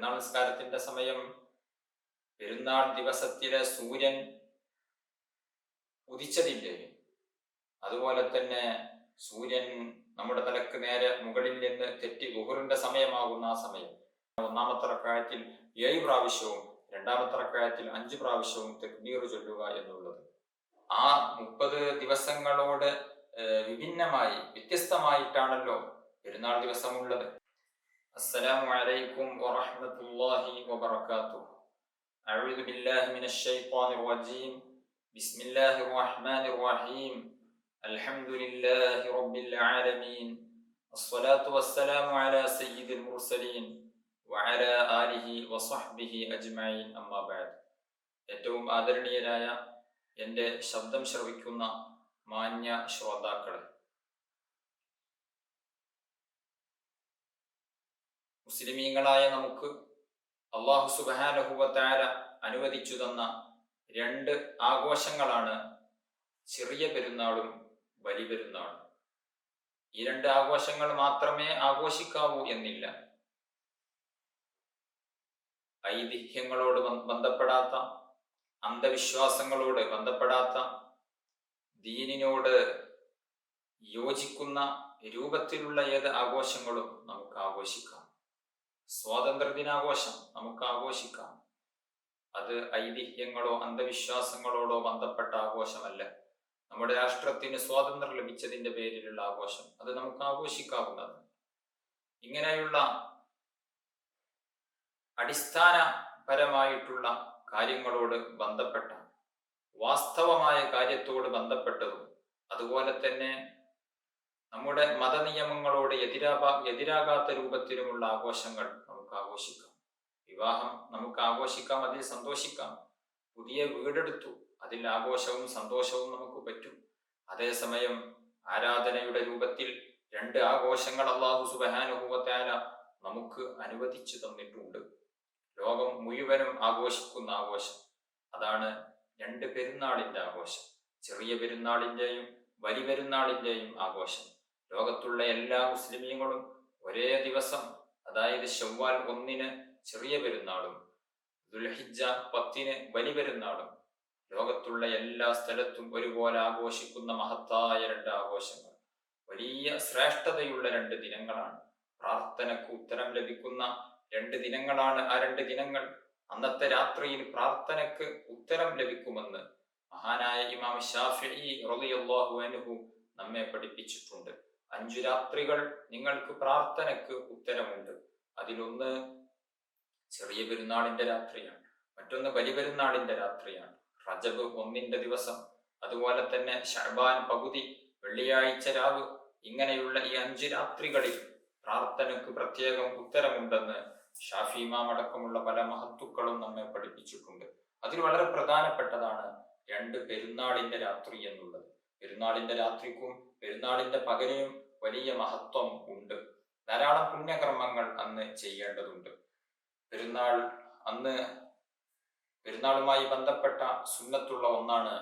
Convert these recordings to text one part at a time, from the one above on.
പെരുന്നാൾ നിസ്കാരത്തിന്റെ സമയം പെരുന്നാൾ ദിവസത്തിലെ സൂര്യൻ ഉദിച്ചതിൻ്റെയും അതുപോലെ തന്നെ സൂര്യൻ നമ്മുടെ തലക്ക് നേരെ മുകളിൽ നിന്ന് തെറ്റി ളുഹറിന്റെ സമയമാകുന്ന ആ സമയം ഒന്നാമത്തെ റക്അത്തിൽ 7 പ്രാവശ്യവും രണ്ടാമത്തെ റക്അത്തിൽ 5 പ്രാവശ്യവും തക്ബീർ ചൊല്ലുക എന്നുള്ളത് ആ 30 ദിവസങ്ങളോട് വിഭിന്നമായി വ്യത്യസ്തമായിട്ടാണല്ലോ പെരുന്നാൾ ദിവസമുള്ളത്. അസ്സലാമു അലൈക്കും വറഹ്മത്തുള്ളാഹി വബറകാതുഹു. അഊദു ബില്ലാഹി മിനശ് ശൈത്വാനിർ റജീം. ബിസ്മില്ലാഹിർ റഹ്മാനിർ റഹീം. അൽഹംദുലില്ലാഹി റബ്ബിൽ ആലമീൻ. അസ്സലാത്തു വസ്സലാമു അലാ സയ്യിദിൽ മുർസലീൻ വഅലാ ആലിഹി വസഹ്ബിഹി അജ്മഈൻ. അമ്മാ ബഅദ്. ഏറ്റവും ആദരണീയരായ എൻ്റെ ശബ്ദം ശ്രവിക്കുന്ന മാന്യ ശ്രോതാക്കളെ, മുസ്ലിമീങ്ങളായ നമുക്ക് അല്ലാഹു സുബ്ഹാനഹു വ തആല അനുവദിച്ചു തന്ന 2 ആഘോഷങ്ങളാണ് ചെറിയ പെരുന്നാളും വലിയ പെരുന്നാളും. ഈ 2 ആഘോഷങ്ങൾ മാത്രമേ ആഘോഷിക്കാവൂ എന്നില്ല. ഐതിഹ്യങ്ങളോട് ബന്ധപ്പെടാത്ത, അന്ധവിശ്വാസങ്ങളോട് ബന്ധപ്പെടാത്ത, ദീനിനോട് യോജിക്കുന്ന രൂപത്തിലുള്ള ഏത് ആഘോഷങ്ങളും നമുക്ക് ആഘോഷിക്കാം. സ്വാതന്ത്ര്യ ദിനാഘോഷം നമുക്ക് ആഘോഷിക്കാം. അത് ഐതിഹ്യങ്ങളോ അന്ധവിശ്വാസങ്ങളോടോ ബന്ധപ്പെട്ട ആഘോഷമല്ല. നമ്മുടെ രാഷ്ട്രത്തിന് സ്വാതന്ത്ര്യം ലഭിച്ചതിന്റെ പേരിലുള്ള ആഘോഷം, അത് നമുക്ക് ആഘോഷിക്കാവുന്നതാണ്. ഇങ്ങനെയുള്ള അടിസ്ഥാനപരമായിട്ടുള്ള കാര്യങ്ങളോട് ബന്ധപ്പെട്ട, വാസ്തവമായ കാര്യത്തോട് ബന്ധപ്പെട്ടതും അതുപോലെ തന്നെ നമ്മുടെ മതനിയമങ്ങളോട് എതിരാകാത്ത രൂപത്തിലുമുള്ള ആഘോഷങ്ങൾ നമുക്ക് ആഘോഷിക്കാം. വിവാഹം നമുക്ക് ആഘോഷിക്കാം, അതിൽ സന്തോഷിക്കാം. പുതിയ വീടെടുത്തു, അതിൽ ആഘോഷവും സന്തോഷവും നമുക്ക് പറ്റും. അതേസമയം ആരാധനയുടെ രൂപത്തിൽ 2 ആഘോഷങ്ങൾ അല്ലാഹു സുബ്ഹാനഹു വ തആല നമുക്ക് അനുവദിച്ചു തന്നിട്ടുണ്ട്. ലോകം മുഴുവനും ആഘോഷിക്കുന്ന ആഘോഷം, അതാണ് 2 പെരുന്നാളിന്റെ ആഘോഷം. ചെറിയ പെരുന്നാളിന്റെയും വലിയ പെരുന്നാളിന്റെയും ആഘോഷം. ലോകത്തുള്ള എല്ലാ മുസ്ലിമീങ്ങളും ഒരേ ദിവസം, അതായത് ശവ്വാൽ 1 ചെറിയ പെരുന്നാളും ദുൽഹിജ്ജ 10 വലിയ പെരുന്നാളും ലോകത്തുള്ള എല്ലാ സ്ഥലത്തും ഒരുപോലെ ആഘോഷിക്കുന്ന മഹത്തായ 2 ആഘോഷങ്ങൾ. വലിയ ശ്രേഷ്ഠതയുള്ള 2 ദിനങ്ങളാണ്. പ്രാർത്ഥനക്ക് ഉത്തരം ലഭിക്കുന്ന 2 ദിനങ്ങളാണ് ആ 2 ദിനങ്ങൾ. അന്നത്തെ രാത്രിയിൽ പ്രാർത്ഥനക്ക് ഉത്തരം ലഭിക്കുമെന്ന് മഹാനായ ഇമാം ശാഫിഈ റളിയല്ലാഹു അൻഹു നമ്മെ പഠിപ്പിച്ചിട്ടുണ്ട്. 5 രാത്രികൾ നിങ്ങൾക്ക് പ്രാർത്ഥനക്ക് ഉത്തരമുണ്ട്. അതിലൊന്ന് ചെറിയ പെരുന്നാളിന്റെ രാത്രിയാണ്, മറ്റൊന്ന് വലിയ പെരുന്നാളിന്റെ രാത്രിയാണ്. റജബ് 1 ദിവസം, അതുപോലെ തന്നെ ശഅബാൻ പകുതി, വെള്ളിയാഴ്ച രാവ്, ഇങ്ങനെയുള്ള ഈ 5 രാത്രികളിൽ പ്രാർത്ഥനക്ക് പ്രത്യേകം ഉത്തരമുണ്ടെന്ന് ഷാഫി ഇമാം അടക്കമുള്ള പല മഹത്തുക്കളും നമ്മെ പഠിപ്പിച്ചിട്ടുണ്ട്. അതിൽ വളരെ പ്രധാനപ്പെട്ടതാണ് 2 പെരുന്നാളിന്റെ രാത്രി എന്നുള്ളത്. പെരുന്നാളിന്റെ രാത്രിക്കും പെരുന്നാളിന്റെ പകലിനും വലിയ മഹത്വം ഉണ്ട്. ധാരാളം പുണ്യകർമ്മങ്ങൾ അന്ന് ചെയ്യേണ്ടതുണ്ട്. പെരുന്നാളുമായി ബന്ധപ്പെട്ട സുന്നത്തുള്ള ഒന്നാണ്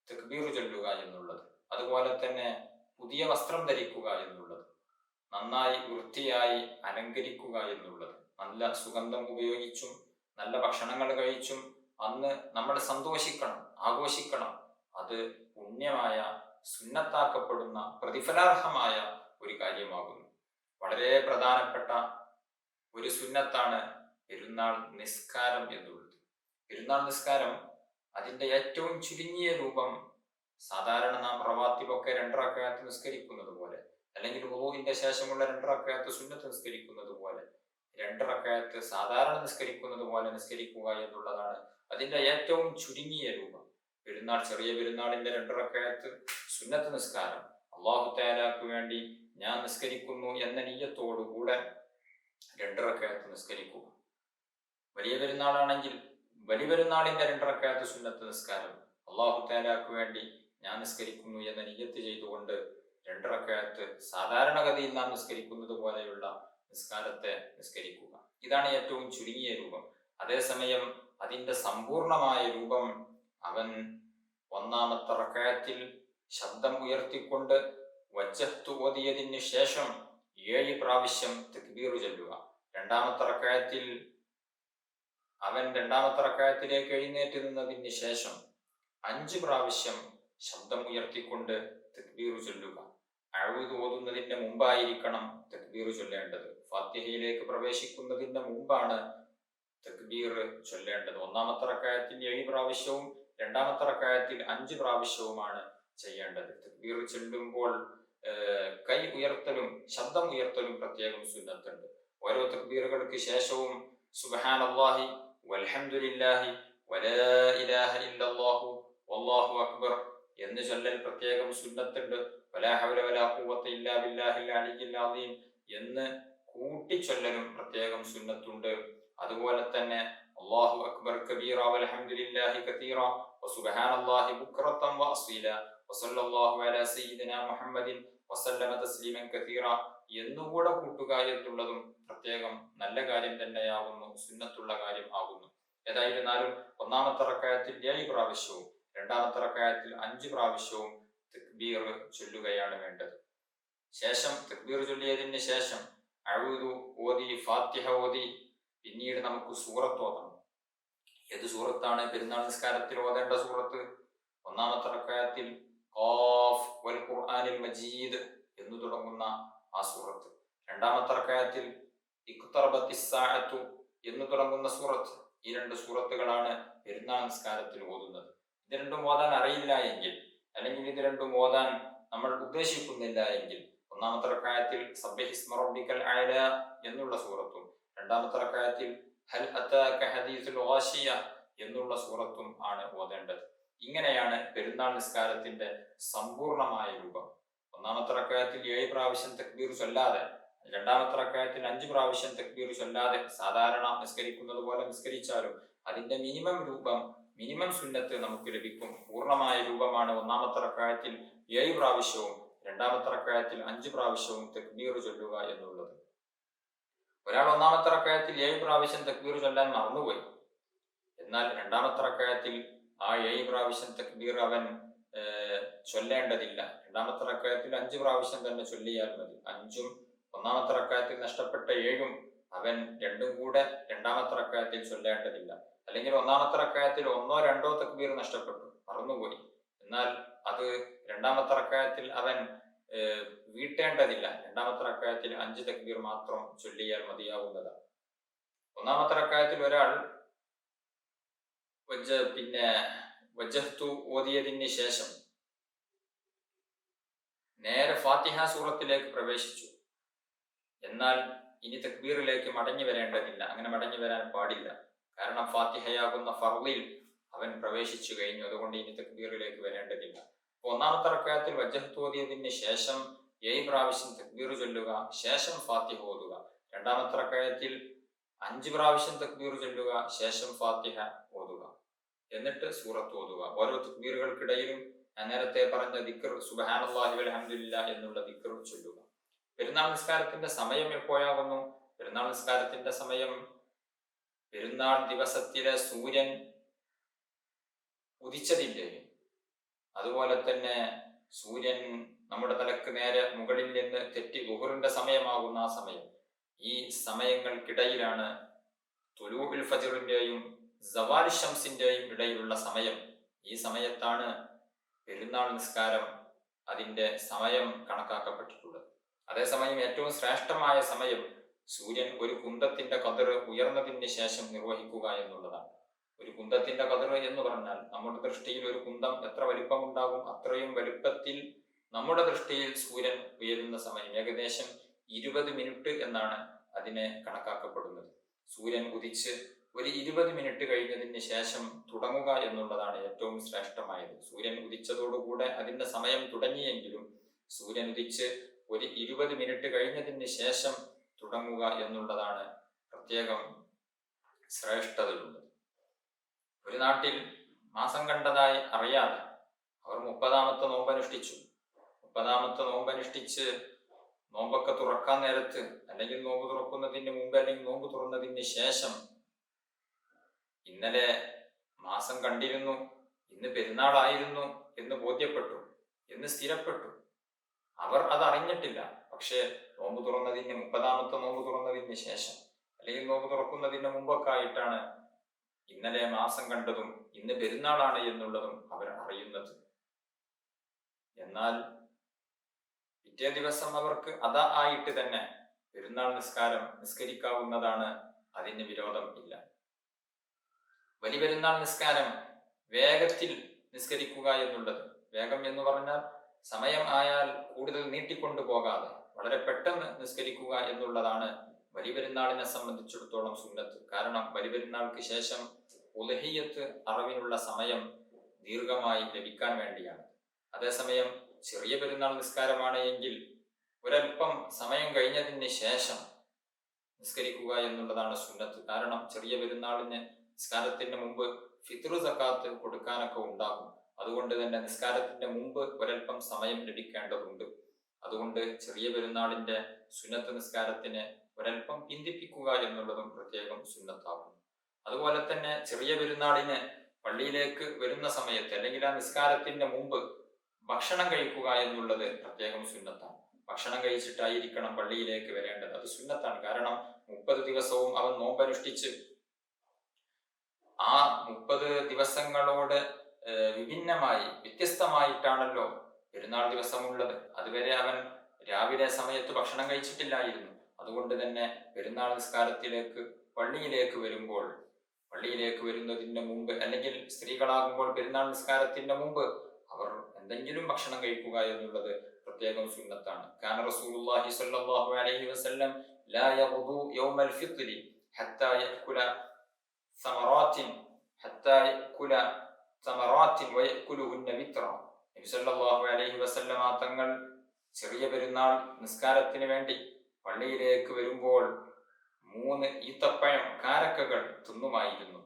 തക്ബീർ ചൊല്ലുക എന്നുള്ളത്. അതുപോലെ തന്നെ പുതിയ വസ്ത്രം ധരിക്കുക എന്നുള്ളത്, നന്നായി വൃത്തിയായി അലങ്കരിക്കുക എന്നുള്ളത്, നല്ല സുഗന്ധം ഉപയോഗിച്ചും നല്ല ഭക്ഷണങ്ങൾ കഴിച്ചും അന്ന് നമ്മൾ സന്തോഷിക്കണം, ആഘോഷിക്കണം. അത് പുണ്യമായ, സുന്നത്താക്കപ്പെടുന്ന, പ്രതിഫലാർഹമായ ഒരു കാര്യമാകുന്നു. വളരെ പ്രധാനപ്പെട്ട ഒരു സുന്നത്താണ് പെരുന്നാൾ നിസ്കാരം എന്നുള്ളത്. പെരുന്നാൾ നിസ്കാരം അതിന്റെ ഏറ്റവും ചുരുങ്ങിയ രൂപം, സാധാരണ നാം റവാത്തിബൊക്കെ 2 റക്അത്ത് നിസ്കരിക്കുന്നത് പോലെ, അല്ലെങ്കിൽ വുളൂഇന്റെ ശേഷമുള്ള 2 റക്അത്ത് സുന്നത്ത് നിസ്കരിക്കുന്നത് പോലെ, 2 റക്അത്ത് സാധാരണ നിസ്കരിക്കുന്നത് പോലെ നിസ്കരിക്കുക എന്നുള്ളതാണ് അതിന്റെ ഏറ്റവും ചുരുങ്ങിയ രൂപം. ചെറിയ പെരുന്നാളിന്റെ 2 റക്അത്ത് സുന്നത്ത് നിസ്കാരം അല്ലാഹു തആലക്ക് വേണ്ടി ഞാൻ നിസ്കരിക്കുന്നു എന്ന നിയ്യത്തോടുകൂടെ 2 റക്അത്ത് നിസ്കരിക്കുക. വലിയ പെരുന്നാളാണെങ്കിൽ വലിയ പെരുന്നാളിന്റെ 2 റക്അത്ത് സുന്നത്ത് നിസ്കാരം അല്ലാഹു തആലക്ക് വേണ്ടി ഞാൻ നിസ്കരിക്കുന്നു എന്ന നിയ്യത്ത് ചെയ്തുകൊണ്ട് 2 റക്അത്ത് സാധാരണഗതിയിൽ നാം നിസ്കരിക്കുന്നത് പോലെയുള്ള നിസ്കാരത്തെ നിസ്കരിക്കുക. ഇതാണ് ഏറ്റവും ചുരുങ്ങിയ രൂപം. അതേസമയം അതിന്റെ സമ്പൂർണമായ രൂപം, അവൻ 1-ാമത്തെ റക്അത്തിൽ ശബ്ദം ഉയർത്തിക്കൊണ്ട് വജ്ജഹ്തു ഓതിയതിന് ശേഷം 7 പ്രാവശ്യം തക്ബീർ ചൊല്ലുക. 2-ാമത്തെ റക്അത്തിൽ അവൻ രണ്ടാമത്തെ റക്അത്തിലേക്ക് എഴുന്നേറ്റ് നിന്നതിന് ശേഷം 5 പ്രാവശ്യം ശബ്ദം ഉയർത്തിക്കൊണ്ട് തക്ബീർ ചൊല്ലുക. അഊദ് ഓതുന്നതിന്റെ മുമ്പായിരിക്കണം തക്ബീർ ചൊല്ലേണ്ടത്. ഫാത്തിഹയിലേക്ക് പ്രവേശിക്കുന്നതിന്റെ മുമ്പാണ് തക്ബീർ ചൊല്ലേണ്ടത്. ഒന്നാമത്തെ റക്അത്തിൽ 7 പ്രാവശ്യവും രണ്ടാമത്തെ റക്അത്തിൽ 5 പ്രാവശ്യവുമാണ് ചെയ്യേണ്ടത്. തക്ബീർ ചൊല്ലുമ്പോൾ കൈ ഉയർത്തലും ശബ്ദം ഉയർത്തലും പ്രത്യേകം സുന്നത്തുണ്ട്. ഓരോ തക്ബീറുകൾക്ക് ശേഷവും സുബ്ഹാനല്ലാഹി വൽഹംദുലില്ലാഹി വലാ ഇലാഹ ഇല്ലല്ലാഹു വല്ലാഹു അക്ബർ എന്ന് ചൊല്ലൽ പ്രത്യേകം സുന്നത്തുണ്ട്. വലാ ഹൗല വലാ ഖുവത ഇല്ലാ ബില്ലാഹിൽ അലിയ്യിൽ അസീം എന്ന് കൂട്ടിച്ചൊല്ലലും പ്രത്യേകം സുന്നത്തുണ്ട്. അതുപോലെ തന്നെ അല്ലാഹു അക്ബർ കബീറ വൽഹംദുലില്ലാഹി കതീറ വസുബ്ഹാനല്ലാഹി ബുക്റതൻ വഅസീല വസല്ലല്ലാഹു അലാ സയ്യിദിനാ മുഹമ്മദിൻ വസല്ലമ തസ്ലീമൻ കതീറ എന്നുകൂടെ കൂട്ടുക എന്നുള്ളതും പ്രത്യേകം നല്ല കാര്യം തന്നെയാകുന്നു, സുന്നത്തുള്ള കാര്യം ആകുന്നു. ഏതായിരുന്നാലും ഒന്നാമത്തെ റക്അത്തിൽ 7 പ്രാവശ്യവും രണ്ടാമത്തെ റക്അത്തിൽ 5 പ്രാവശ്യവും തക്ബീർ ചൊല്ലുകയാണ് വേണ്ടത്. ശേഷം തക്ബീർ ചൊല്ലിയതിന് ശേഷം അഊദു ഓതി, ഫാത്തിഹ ഓതി, പിന്നീട് നമുക്ക് സൂറത്ത് ഓതണം. ഏത് സൂറത്താണ് പെരുന്നാൾ നിസ്കാരത്തിൽ ഓതേണ്ട സൂറത്ത്? ഒന്നാമത്തെ റക്അത്തിൽ ഖാഫ് വൽ ഖുർആനിൽ മജീദ് എന്ന് തുടങ്ങുന്ന ആ സൂറത്ത്. രണ്ടാമത്തെ റക്അത്തിൽ ഇഖ്തറബത്തിസ് സാഅത്തു എന്ന് തുടങ്ങുന്ന സൂറത്ത്. ഈ 2 സൂറത്തുകളാണ് പെരുന്നാൾ നിസ്കാരത്തിൽ ഓതുന്നത്. ഇത് രണ്ടും ഓതാൻ അറിയില്ല എങ്കിൽ, അല്ലെങ്കിൽ ഇത് രണ്ടും ഓതാൻ നമ്മൾ ഉദ്ദേശിക്കുന്നില്ല എങ്കിൽ, ഒന്നാമത്തെ റക്അത്തിൽ സബ്ബിഹിസ്മ റബ്ബിക്കൽ അഅല എന്നുള്ള സൂറത്തും രണ്ടാമത്തെ റക്അത്തിൽ ഹൽ അതാക ഹദീസുൽ ഗാശിയ എന്നുള്ള സൂറത്തും ആണ് ഓതേണ്ടത്. ഇങ്ങനെയാണ് പെരുന്നാൾ നിസ്കാരത്തിന്റെ സമ്പൂർണമായ രൂപം. ഒന്നാമത്തെ റക്അത്തിൽ 7 പ്രാവശ്യം തക്ബീർ ചൊല്ലാതെ, രണ്ടാമത്തെ റക്അത്തിൽ 5 പ്രാവശ്യം തക്ബീർ ചൊല്ലാതെ സാധാരണ നിസ്കരിക്കുന്നത് പോലെ നിസ്കരിച്ചാലും അതിന്റെ മിനിമം സുന്നത്ത് നമുക്ക് ലഭിക്കും. പൂർണ്ണമായ രൂപമാണ് ഒന്നാമത്തെ റക്അത്തിൽ 7 പ്രാവശ്യവും രണ്ടാമത്തെ റക്അത്തിൽ 5 പ്രാവശ്യവും തക്ബീർ ചൊല്ലുക എന്നുള്ളത്. ഒരാൾ ഒന്നാമത്തെ റക്അത്തിൽ 7 പ്രാവശ്യം തക്ബീർ ചൊല്ലാൻ മറന്നുപോയി, എന്നാൽ രണ്ടാമത്തെ റക്അത്തിൽ ആ 7 പ്രാവശ്യം തക്ബീർ അവൻ ചൊല്ലേണ്ടതില്ല. രണ്ടാമത്തെ റക്അത്തിൽ 5 പ്രാവശ്യം തന്നെ ചൊല്ലിയാൽ മതി. 5ഉം ഒന്നാമത്തെ റക്അത്തിൽ നഷ്ടപ്പെട്ട 7ഉം അവൻ രണ്ടും കൂടെ രണ്ടാമത്തെ റക്അത്തിൽ ചൊല്ലേണ്ടതില്ല. അല്ലെങ്കിൽ ഒന്നാമത്തെ റക്അത്തിൽ 1ഓ 2ഓ തക്ബീർ നഷ്ടപ്പെട്ടു, മറന്നുപോയി, എന്നാൽ അത് രണ്ടാമത്തെ റക്അത്തിൽ അവൻ വീട്ടേണ്ടതില്ല. രണ്ടാമത്തെ റക്അത്തിൽ 5 തക്ബീർ മാത്രം ചൊല്ലിയാൽ മതിയാവുന്നതാണ്. ഒന്നാമത്തെ റക്അത്തിൽ ഒരാൾ വജ്ജഹ്തു ഓതിയതിന് ശേഷം നേരെ ഫാത്തിഹ സൂറത്തിലേക്ക് പ്രവേശിച്ചു. എന്നാൽ ഇനി തക്ബീറിലേക്ക് മടങ്ങി വരേണ്ടതില്ല, അങ്ങനെ മടങ്ങി വരാൻ പാടില്ല. കാരണം ഫാത്തിഹയാകുന്ന ഫർളിൽ അവൻ പ്രവേശിച്ചു കഴിഞ്ഞു. അതുകൊണ്ട് ഇനി തക്ബീറിലേക്ക് വരേണ്ടതില്ല. ഒന്നാമത്തെ റക്അത്തിൽ വജ്ജഹ്തു ഓതിയതിന് ശേഷം 7 പ്രാവശ്യം തക്ബീർ ചൊല്ലുക, ശേഷം ഫാത്തിഹ ഓതുക. രണ്ടാമത്തെ റക്അത്തിൽ 5 പ്രാവശ്യം തക്ബീർ ചൊല്ലുക, ശേഷം ഫാത്തിഹ ഓതുക, എന്നിട്ട് സൂറത്ത് ഓതുക. ഓരോ തക്ബീറുകൾക്കിടയിലും ഞാൻ നേരത്തെ പറഞ്ഞ ദിക്ർ സുബ്ഹാനല്ലാഹി വൽഹംദുലില്ലാഹ് എന്നുള്ള ദിക്ർ ചൊല്ലുക. പെരുന്നാൾ നിസ്കാരത്തിന്റെ സമയം എപ്പോഴാകുന്നു? പെരുന്നാൾ നിസ്കാരത്തിന്റെ സമയം പെരുന്നാൾ ദിവസത്തിലെ സൂര്യൻ ഉദിച്ചതിൻ്റെയും അതുപോലെ തന്നെ സൂര്യൻ നമ്മുടെ തലക്ക് നേരെ മുകളിൽ നിന്ന് തെറ്റി ളുഹറിന്റെ സമയമാകുന്ന ആ സമയം, ഈ സമയങ്ങൾക്കിടയിലാണ് തുലൂഉൽ ഫജ്റിന്റെയും സവാൽ ശംസിന്റെയും ഇടയിലുള്ള സമയം. ഈ സമയത്താണ് പെരുന്നാൾ നിസ്കാരം അതിന്റെ സമയം കണക്കാക്കപ്പെട്ടിട്ടുള്ളത്. അതേസമയം ഏറ്റവും ശ്രേഷ്ഠമായ സമയം സൂര്യൻ ഒരു കുന്തത്തിന്റെ കതിർ ഉയർന്നതിന് ശേഷം നിർവഹിക്കുക എന്നുള്ളതാണ്. ഒരു കുന്തത്തിന്റെ കതിർ എന്ന് പറഞ്ഞാൽ നമ്മുടെ ദൃഷ്ടിയിൽ ഒരു കുന്തം എത്ര വലിപ്പമുണ്ടാകും അത്രയും വലിപ്പത്തിൽ നമ്മുടെ ദൃഷ്ടിയിൽ സൂര്യൻ ഉയരുന്ന സമയം ഏകദേശം 20 മിനിറ്റ് എന്നാണ് അതിനെ കണക്കാക്കപ്പെടുന്നത്. സൂര്യൻ ഉദിച്ച് ഒരു 20 മിനിറ്റ് കഴിഞ്ഞതിന് ശേഷം തുടങ്ങുക എന്നുള്ളതാണ് ഏറ്റവും ശ്രേഷ്ഠമായത്. സൂര്യൻ ഉദിച്ചതോടുകൂടെ അതിന്റെ സമയം തുടങ്ങിയെങ്കിലും സൂര്യൻ ഉദിച്ച് ഒരു 20 മിനിറ്റ് കഴിഞ്ഞതിന് ശേഷം തുടങ്ങുക എന്നുള്ളതാണ് പ്രത്യേകം ശ്രേഷ്ഠതയുള്ളത്. ഒരു നാട്ടിൽ മാസം കണ്ടതായി അറിയാതെ അവർ 30ാമത്തെ നോമ്പനുഷ്ഠിച്ചു. 30ാമത്തെ നോമ്പനുഷ്ഠിച്ച് നോമ്പൊക്കെ തുറക്കാൻ നേരത്ത്, അല്ലെങ്കിൽ നോമ്പ് തുറക്കുന്നതിന് മുമ്പ്, അല്ലെങ്കിൽ നോമ്പ് തുറന്നതിന് ശേഷം ഇന്നലെ മാസം കണ്ടിരുന്നു, ഇന്ന് പെരുന്നാളായിരുന്നു എന്ന് ബോധ്യപ്പെട്ടു, എന്ന് സ്ഥിരപ്പെട്ടു. അവർ അത് അറിഞ്ഞിട്ടില്ല. പക്ഷേ നോമ്പ് തുറന്നതിന് 30ാമത്തെ നോമ്പ് തുറന്നതിന് ശേഷം, അല്ലെങ്കിൽ നോമ്പ് തുറക്കുന്നതിന് മുമ്പൊക്കെ ആയിട്ടാണ് ഇന്നലെ മാസം കണ്ടതും ഇന്ന് പെരുന്നാളാണ് എന്നുള്ളതും അവർ അറിയുന്നത്. എന്നാൽ പിറ്റേ ദിവസം അവർക്ക് അതാ ആയിട്ട് തന്നെ പെരുന്നാൾ നിസ്കാരം നിസ്കരിക്കാവുന്നതാണ്. അതിന് വിരോധം ഇല്ല. ബലിപെരുന്നാൾ നിസ്കാരം വേഗത്തിൽ നിസ്കരിക്കുക എന്നുള്ളത്, വേഗം എന്ന് പറഞ്ഞാൽ സമയം ആയാൽ കൂടുതൽ നീട്ടിക്കൊണ്ടു പോകാതെ വളരെ പെട്ടെന്ന് നിസ്കരിക്കുക എന്നുള്ളതാണ് ബലിപെരുന്നാളിനെ സംബന്ധിച്ചിടത്തോളം സുന്നത്ത്. കാരണം ബലിപെരുന്നാൾക്ക് ശേഷം ഉലഹിയത്ത് അറവിനുള്ള സമയം ദീർഘമായി ലഭിക്കാൻ വേണ്ടിയാണ്. അതേസമയം ചെറിയ പെരുന്നാൾ നിസ്കാരമാണ് എങ്കിൽ ഒരൽപ്പം സമയം കഴിഞ്ഞതിന് ശേഷം നിസ്കരിക്കുക എന്നുള്ളതാണ് സുന്നത്ത്. കാരണം ചെറിയ പെരുന്നാളിന് നിസ്കാരത്തിന് മുമ്പ് ഫിത്ർ സക്കാത്ത് കൊടുക്കാനൊക്കെ ഉണ്ടാകും. അതുകൊണ്ട് തന്നെ നിസ്കാരത്തിന്റെ മുമ്പ് ഒരൽപ്പം സമയം ലഭിക്കേണ്ടതുണ്ട്. അതുകൊണ്ട് ചെറിയ പെരുന്നാളിന്റെ സുന്നത്ത് നിസ്കാരത്തിന് ഒരൽപ്പം പിന്തിപ്പിക്കുക എന്നുള്ളതും പ്രത്യേകം സുന്നത്താകും. അതുപോലെ തന്നെ ചെറിയ പെരുന്നാളിന് പള്ളിയിലേക്ക് വരുന്ന സമയത്ത് അല്ലെങ്കിൽ ആ നിസ്കാരത്തിന്റെ മുമ്പ് ഭക്ഷണം കഴിക്കുക എന്നുള്ളത് പ്രത്യേകം സുന്നത്താണ്. ഭക്ഷണം കഴിച്ചിട്ടായിരിക്കണം പള്ളിയിലേക്ക് വരേണ്ടത്. അത് സുന്നത്താണ്. കാരണം 30 ദിവസവും അവൻ നോമ്പനുഷ്ഠിച്ച് ആ 30 ദിവസങ്ങളോട് വിഭിന്നമായി വ്യത്യസ്തമായിട്ടാണല്ലോ പെരുന്നാൾ ദിവസമുള്ളത്. അതുവരെ അവൻ രാവിലെ സമയത്ത് ഭക്ഷണം കഴിച്ചിട്ടില്ലായിരുന്നു. അതുകൊണ്ട് തന്നെ പെരുന്നാൾ നിസ്കാരത്തിലേക്ക് പള്ളിയിലേക്ക് വരുന്നതിന് മുമ്പ്, അല്ലെങ്കിൽ സ്ത്രീകളാകുമ്പോൾ പെരുന്നാൾ നിസ്കാരത്തിന്റെ മുമ്പ് അവർ എന്തെങ്കിലും ഭക്ഷണം കഴിക്കുക എന്നുള്ളത് പ്രത്യേകം സുന്നത്താണ്. കാന റസൂലുള്ളാഹി സ്വല്ലല്ലാഹു അലൈഹി വസല്ലം ലാ യഗ്ദു യൗമൽ ഫിത്രി ഹത്താ യഅകുല സമറാത്തിൻ വയഅകുലുഹുന്ന വിത്ര. നബി സല്ലല്ലാഹു അലൈഹി വസല്ലം തങ്ങൾ ചെറിയ പെരുന്നാൾ നിസ്കാരത്തിന് വേണ്ടി പള്ളിയിലേക്ക് വരുമ്പോൾ 3 ഈത്തപ്പഴം കാരക്കകൾ തിന്നുമായിരുന്നു.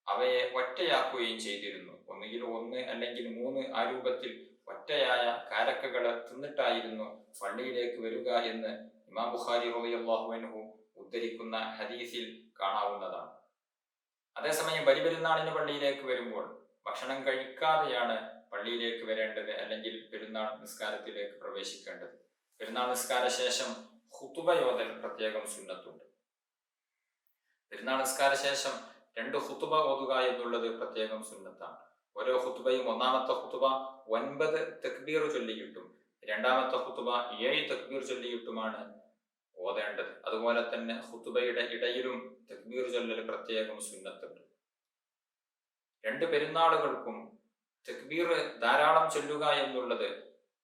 അവയെ ഒറ്റയാക്കുകയും ചെയ്തിരുന്നു. ഒന്നുകിൽ 1 അല്ലെങ്കിൽ 3 ആ രൂപത്തിൽ ഒറ്റയായ കാരക്കകളെ തിന്നിട്ടായിരുന്നു പള്ളിയിലേക്ക് വരിക എന്ന് ഇമാം ബുഖാരി റളിയല്ലാഹു അൻഹു ഉദ്ധരിക്കുന്ന ഹദീസിൽ കാണാവുന്നതാണ്. അതേസമയം ബലിപെരുന്നാളിന് പള്ളിയിലേക്ക് വരുമ്പോൾ ഭക്ഷണം കഴിക്കാതെയാണ് പള്ളിയിലേക്ക് വരേണ്ടത്, അല്ലെങ്കിൽ പെരുന്നാൾ നിസ്കാരത്തിലേക്ക് പ്രവേശിക്കേണ്ടത്. പെരുന്നാൾ നിസ്കാര ശേഷം ഖുതുബയോദൽ പ്രത്യേകം സുന്നത്തുണ്ട്. പെരുന്നാൾ നിസ്കാര ശേഷം 2 ഖുതുബ ഓതുക എന്നുള്ളത് പ്രത്യേകം സുന്നത്താണ്. ഓരോ ഖുതുബയും ഒന്നാമത്തെ ഖുതുബ 9 തക്ബീർ ചൊല്ലിയിട്ടും രണ്ടാമത്തെ ഖുതുബ 7 തക്ബീർ ചൊല്ലിയിട്ടുമാണ് ഓതേണ്ടത്. അതുപോലെ തന്നെ ഖുതുബയുടെ ഇടയിലും തക്ബീർ ചൊല്ലൽ പ്രത്യേകം സുന്നത്തുണ്ട്. 2 പെരുന്നാളുകൾക്കും തക്ബീർ ധാരാളം ചൊല്ലുക എന്നുള്ളത്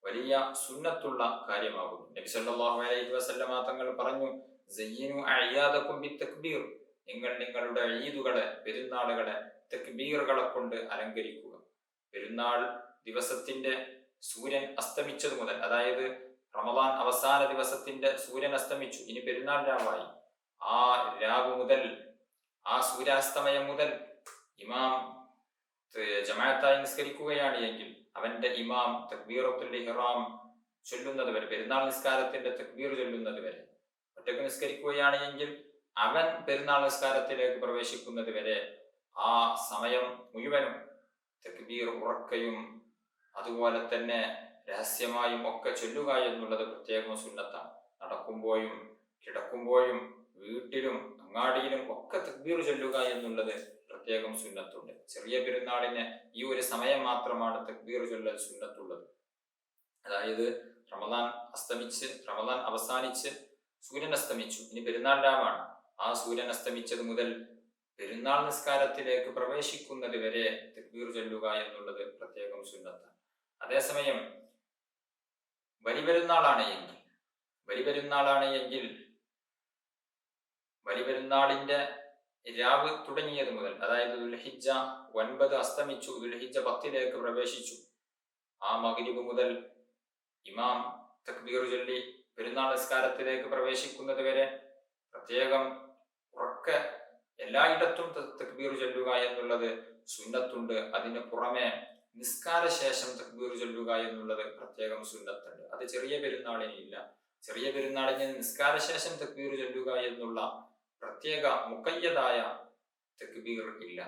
വലിയ സുന്നത്തുള്ള കാര്യമാകുന്നു. നബി സല്ലല്ലാഹു അലൈഹി വസല്ലമ തങ്ങൾ പറഞ്ഞു, സയ്യിനു അഅയാദകും ബിത്തക്ബീർ, നിങ്ങൾ നിങ്ങളുടെ ഈദുകളെ, പെരുന്നാളുകളെ തക്ബീറുകളെ കൊണ്ട് അലങ്കരിക്കുക. പെരുന്നാൾ ദിവസത്തിന്റെ സൂര്യൻ അസ്തമിച്ചത് മുതൽ, അതായത് റമദാൻ അവസാന ദിവസത്തിന്റെ സൂര്യൻ അസ്തമിച്ചു, ഇനി പെരുന്നാൾ രാവായി. ആ രാവ് മുതൽ, ആ സൂര്യാസ്തമയം മുതൽ ഇമാം ജമാഅത്തായി നിസ്കരിക്കുകയാണ് എങ്കിൽ അവന്റെ ഇമാം തക്ബീറത്തുൽ ഇഹ്റാം ചൊല്ലുന്നത് വരെ, പെരുന്നാൾ നിസ്കാരത്തിന്റെ തക്ബീർ ചൊല്ലുന്നത് വരെ, ഒറ്റക്ക് നിസ്കരിക്കുകയാണ് എങ്കിൽ അവൻ പെരുന്നാൾ നിസ്കാരത്തിലേക്ക് പ്രവേശിക്കുന്നത് വരെ ആ സമയം മുഴുവനും തക്ബീർ ഉറക്കയും അതുപോലെ തന്നെ രഹസ്യമായും ഒക്കെ ചൊല്ലുക എന്നുള്ളത് പ്രത്യേകം സുന്നത്താണ്. നടക്കുമ്പോഴും കിടക്കുമ്പോഴും വീട്ടിലും അങ്ങാടിയിലും ഒക്കെ തക്ബീർ ചൊല്ലുക എന്നുള്ളത് പ്രത്യേകം സുന്നത്തുണ്ട്. ചെറിയ പെരുന്നാളിന് ഈ ഒരു സമയം മാത്രമാണ് തക്ബീർ ചൊല്ലൽ സുന്നത്തുള്ളത്. അതായത് റമദാൻ അവസാനിച്ച് സൂര്യൻ അസ്തമിച്ചു, ഇനി പെരുന്നാൾ രാവാണ്. ആ സൂര്യൻ അസ്തമിച്ചത് മുതൽ പെരുന്നാൾ നിസ്കാരത്തിലേക്ക് പ്രവേശിക്കുന്നത് വരെ തക്ബീർ ചൊല്ലുക എന്നുള്ളത് പ്രത്യേകം സുന്നത്താണ്. അതേസമയം ബലിപെരുന്നാളാണ് എങ്കിൽ ബലിപെരുന്നാളിന്റെ രാവ് തുടങ്ങിയത് മുതൽ, അതായത് ദുൽഹിജ്ജ 9 അസ്തമിച്ചു, ദുൽഹിജ്ജ 10 പ്രവേശിച്ചു, ആ മഗ്രിബ് മുതൽ ഇമാം തക്ബീർ ചൊല്ലി പെരുന്നാൾ നിസ്കാരത്തിലേക്ക് പ്രവേശിക്കുന്നത് വരെ പ്രത്യേകം ഉറക്കെ എല്ലായിടത്തും തക്ബീർ ചൊല്ലുക എന്നുള്ളത് സുന്നത്തുണ്ട്. അതിന് പുറമെ നിസ്കാര ശേഷം തക്ബീർ ചൊല്ലുക എന്നുള്ളത് പ്രത്യേകം സുന്നത്തുണ്ട്. അത് ചെറിയ പെരുന്നാളിന് ഇല്ല. ചെറിയ പെരുന്നാളിന് നിസ്കാര ശേഷം തക്ബീർ ചൊല്ലുക എന്നുള്ള പ്രത്യേക മുഖയ്യതായ തക്ബീർ ഇല്ല.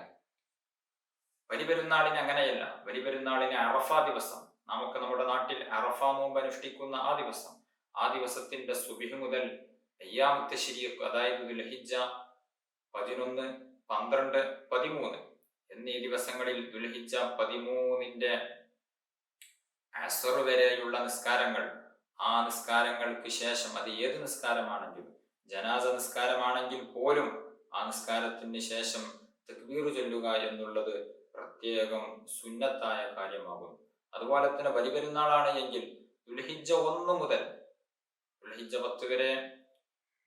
ബലിപെരുന്നാളിന് അങ്ങനെയല്ല. ബലിപെരുന്നാളിന് അറഫ ദിവസം, നമുക്ക് നമ്മുടെ നാട്ടിൽ അറഫ നോമ്പ് അനുഷ്ഠിക്കുന്ന ആ ദിവസത്തിന്റെ സുബ്ഹ് മുതൽ അയ്യാമു തശ്രീഖ്, അതായത് ദുൽഹിജ്ജ 11, 12, 13 എന്നീ ദിവസങ്ങളിൽ ദുൽഹിജ്ജ 13 അസ്ർ വരെയുള്ള നിസ്കാരങ്ങൾ, ആ നിസ്കാരങ്ങൾക്ക് ശേഷം, അത് ഏത് നിസ്കാരമാണെങ്കിലും, ജനാസ നിസ്കാരമാണെങ്കിൽ പോലും ആ നിസ്കാരത്തിന് ശേഷം തക്ബീർ ചൊല്ലുക എന്നുള്ളത് പ്രത്യേകം സുന്നത്തായ കാര്യമാകുന്നു. അതുപോലെ തന്നെ ബലിപെരുന്നാളാണ് എങ്കിൽ ദുൽഹിജ്ജ 1 മുതൽ ദുൽഹിജ്ജ 10 വരെ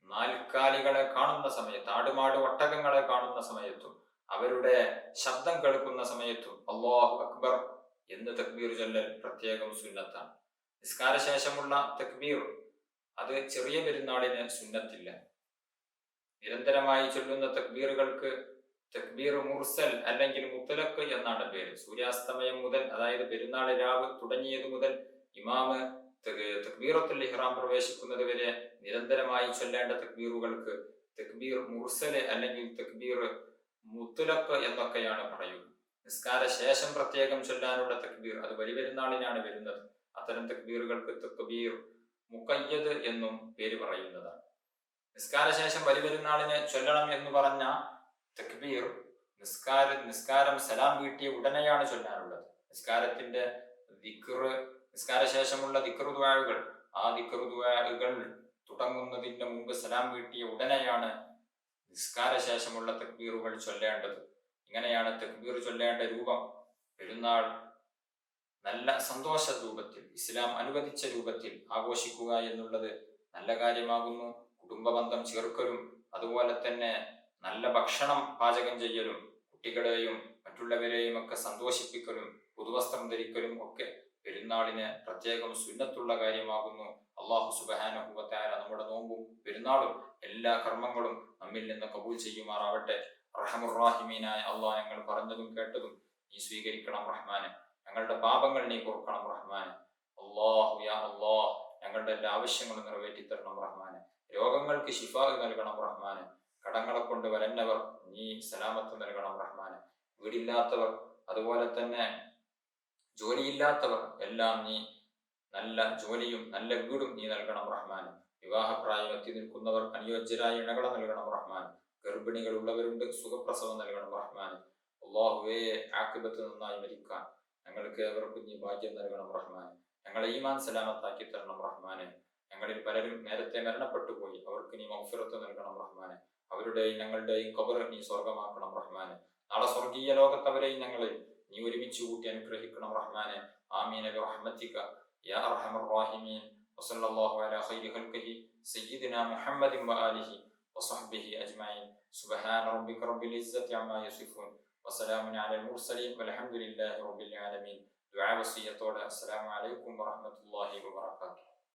നാൽക്കാലികളെ കാണുന്ന സമയത്ത്, ആടുമാട് ഒട്ടകങ്ങളെ കാണുന്ന സമയത്തും അവരുടെ ശബ്ദം കേൾക്കുന്ന സമയത്തും അല്ലാഹു അക്ബർ എന്ന് തക്ബീർ ചൊല്ലൽ പ്രത്യേകം സുന്നത്താണ്. നിസ്കാരശേഷമുള്ള തക്ബീർ അത് ചെറിയ പെരുന്നാളിന് സുന്നത്തില്ല. നിരന്തരമായി ചൊല്ലുന്ന തക്ബീറുകൾക്ക് തക്ബീർ മുർസൽ അല്ലെങ്കിൽ മുത്തലക്ക് എന്നാണ് പേര്. സൂര്യാസ്തമയം മുതൽ, അതായത് പെരുന്നാൾ രാവ് തുടങ്ങിയത് മുതൽ ഇമാമ് തക്ബീറത്തുൽ ഇഹ്റാം പ്രവേശിക്കുന്നത് വരെ നിരന്തരമായി ചൊല്ലേണ്ട തക്ബീറുകൾക്ക് തക്ബീർ മുർസല് അല്ലെങ്കിൽ തക്ബീർ മുത്തലക്ക് എന്നൊക്കെയാണ് പറയുന്നത്. നിസ്കാര ശേഷം പ്രത്യേകം ചൊല്ലാനുള്ള തക്ബീർ അത് ബലിപെരുന്നാളിനാണ് വരുന്നത്. അത്തരം തക്ബീറുകൾക്ക് തക്ബീർ മുഖയ്യദ് എന്നും പേര് പറയുന്നതാണ്. നിസ്കാരശേഷം ബലിപെരുന്നാളിന് ചൊല്ലണം എന്ന് പറഞ്ഞ തക്ബീർ നിസ്കാരം സലാം വീട്ടിയ ഉടനെയാണ് ചൊല്ലാനുള്ളത്. നിസ്കാരത്തിന്റെ ദിക്ർ, നിസ്കാരശേഷമുള്ള ദിക്ർ ദുആകൾ, ആ ദിക്ർ ദുആകൾ തുടങ്ങുന്നതിന് മുമ്പ് സലാം വീട്ടിയ ഉടനെയാണ് നിസ്കാരശേഷമുള്ള തക്ബീറുകൾ ചൊല്ലേണ്ടത്. ഇങ്ങനെയാണ് തക്ബീർ ചൊല്ലേണ്ട രൂപം. പെരുന്നാൾ നല്ല സന്തോഷ രൂപത്തിൽ, ഇസ്ലാം അനുവദിച്ച രൂപത്തിൽ ആഘോഷിക്കുക എന്നുള്ളത് നല്ല കാര്യമാകുന്നു. കുടുംബബന്ധം ചേർക്കലും അതുപോലെ തന്നെ നല്ല ഭക്ഷണം പാചകം ചെയ്യലും കുട്ടികളെയും മറ്റുള്ളവരെയും ഒക്കെ സന്തോഷിപ്പിക്കലും പുതുവസ്ത്രം ധരിക്കലും ഒക്കെ പെരുന്നാളിന് പ്രത്യേകം സുന്നത്തുള്ള കാര്യമാകുന്നു. അല്ലാഹു സുബ്ഹാനഹു വ തആല നമ്മുടെ നോമ്പും പെരുന്നാളും എല്ലാ കർമ്മങ്ങളും നമ്മിൽ നിന്ന് കബൂൽ ചെയ്യുമാറാവട്ടെ. റഹ്മർ റഹീമീനായ അല്ലാഹ്, ഞങ്ങൾ പറഞ്ഞതും കേട്ടതും നീ സ്വീകരിക്കണം റഹ്മാനെ. ഞങ്ങളുടെ പാപങ്ങൾ നീ പൊറുക്കണം റഹ്മാനെ. അല്ലാഹു യാ അല്ലാഹ്, ഞങ്ങളുടെ എല്ലാ ആവശ്യങ്ങളും നിറവേറ്റി തരണം റഹ്മാനെ. രോഗങ്ങൾക്ക് ശിഫാ നൽകണം റഹ്മാനെ. കടങ്ങളെ കൊണ്ട് വരന്നവർ നീ സലാമത്ത് നൽകണം റഹ്മാനെ. വീടില്ലാത്തവർ അതുപോലെ തന്നെ ജോലിയില്ലാത്തവർ എല്ലാം നീ നല്ല ജോലിയും നല്ല വീടും നീ നൽകണം റഹ്മാൻ. വിവാഹപ്രായം എത്തി നിൽക്കുന്നവർ അനുയോജ്യരായ ഇണകളെ നൽകണം റഹ്മാൻ. ഗർഭിണികൾ ഉള്ളവരുണ്ട്, സുഖപ്രസവം നൽകണം റഹ്മാൻ. അല്ലാഹുവേ, ആഖിബത്ത് നന്നായി മരിക്കാൻ ഞങ്ങൾക്ക് ഏവർക്കും നീ ഭാഗ്യം നൽകണം റഹ്മാൻ. ഞങ്ങളെ ഈമാൻ സലാമത്താക്കി തരണം റഹ്മാനെ. ഞങ്ങളിൽ പലരും നേരത്തെ മരണപ്പെട്ടു പോയി, അവർക്ക് നീ മഗ്ഫിറത്ത് നൽകണം റഹ്മാനെ. അവരുടെയും ഞങ്ങളുടെയും ഖബർ നീ സ്വർഗമാക്കണം റഹ്മാനെ. നാളെ സ്വർഗീയ ലോകത്തവരെയും ഞങ്ങളെയും നീ ഒരുമിച്ച് കൂട്ടി അനുഗ്രഹിക്കണം റഹ്മാനെ. ആമീൻ ബിറഹ്മതിക യാ അർഹമർ റഹീമീൻ. വസല്ലല്ലാഹു അലാ ഖൈരി ഖൽഖിഹി സയ്യിദിനാ മുഹമ്മദിൻ വആലിഹി വസഹ്ബിഹി അജ്മഈൻ. സുബ്ഹാന റബ്ബിക റബ്ബിൽ ഇസ്സതി അമ്മാ യസിഫൂൻ വസലാമുൻ അലൽ മുർസലീൻ വൽഹംദുലില്ലാഹി റബ്ബിൽ ആലമീൻ. ദുആ വസിയത്തോടെ അസ്സലാമു അലൈക്കും വറഹ്മത്തുള്ളാഹി വബറകാതുഹു.